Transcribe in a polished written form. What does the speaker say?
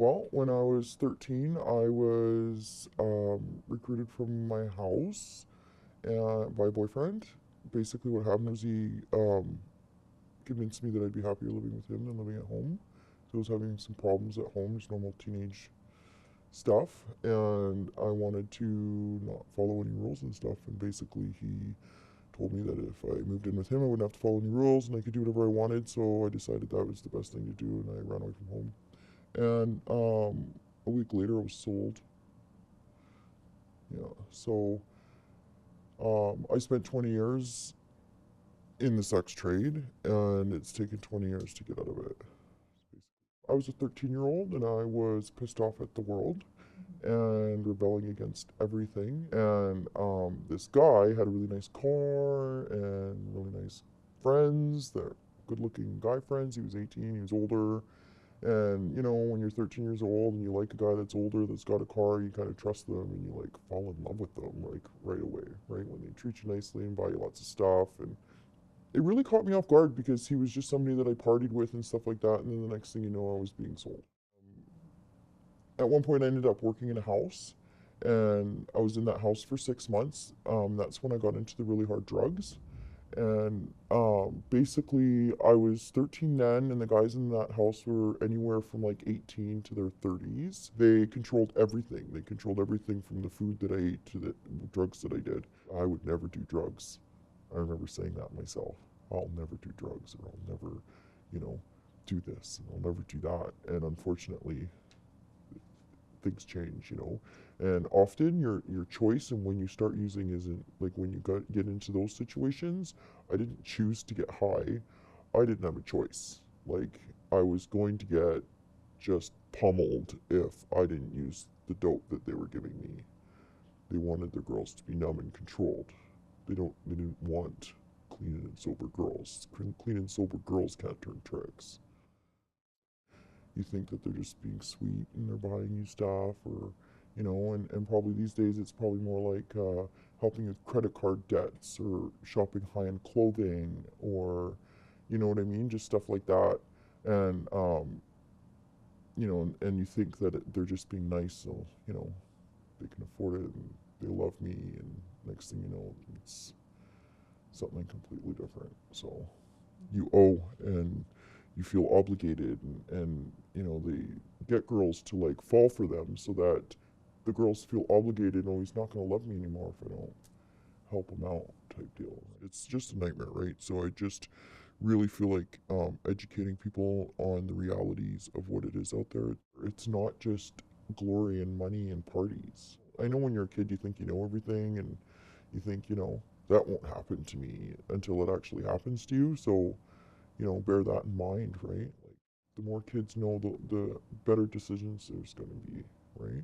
Well, when I was 13, I was recruited from my house by a boyfriend. Basically, what happened was he convinced me that I'd be happier living with him than living at home. So I was having some problems at home, just normal teenage stuff, and I wanted to not follow any rules and stuff. And basically, he told me that if I moved in with him, I wouldn't have to follow any rules and I could do whatever I wanted. So I decided that was the best thing to do, and I ran away from home. And a week later, I was sold. Yeah. So I spent 20 years in the sex trade, and it's taken 20 years to get out of it. I was a 13-year-old, and I was pissed off at the world and rebelling against everything. And this guy had a really nice car and really nice friends. They're good-looking guy friends. He was 18. He was older. And you know, when you're 13 years old and you like a guy that's older that's got a car, you kind of trust them and you like fall in love with them like right away, right? When they treat you nicely and buy you lots of stuff. And it really caught me off guard because he was just somebody that I partied with and stuff like that. And then the next thing you know, I was being sold. At one point, I ended up working in a house, and I was in that house for 6 months. That's when I got into the really hard drugs. And basically, I was 13 then, and the guys in that house were anywhere from like 18 to their 30s. They controlled everything. They controlled everything from the food that I ate to the drugs that I did. I would never do drugs. I remember saying that myself. I'll never do drugs, or I'll never, you know, do this, and I'll never do that. And unfortunately, things change, you know. And often your choice and when you start using isn't like when you get into those situations. I didn't choose to get high. I didn't have a choice. Like I was going to get just pummeled if I didn't use the dope that they were giving me. They wanted their girls to be numb and controlled. They didn't want clean and sober girls. Clean and sober girls can't turn tricks. You think that they're just being sweet and they're buying you stuff, or you know, and probably these days it's probably more like helping with credit card debts or shopping high-end clothing, or you know what I mean, just stuff like that. And you know, and you think that they're just being nice, so you know they can afford it and they love me, and next thing you know, it's something completely different. So you owe and you feel obligated, and you know they get girls to like fall for them so that the girls feel obligated. Oh, he's not going to love me anymore if I don't help him out, type deal. It's just a nightmare, right? So I just really feel like educating people on the realities of what it is out there. It's not just glory and money and parties. I know when you're a kid you think you know everything, and you think, you know, that won't happen to me until it actually happens to you. So you know, bear that in mind, right? Like the more kids know, the better decisions there's going to be, right?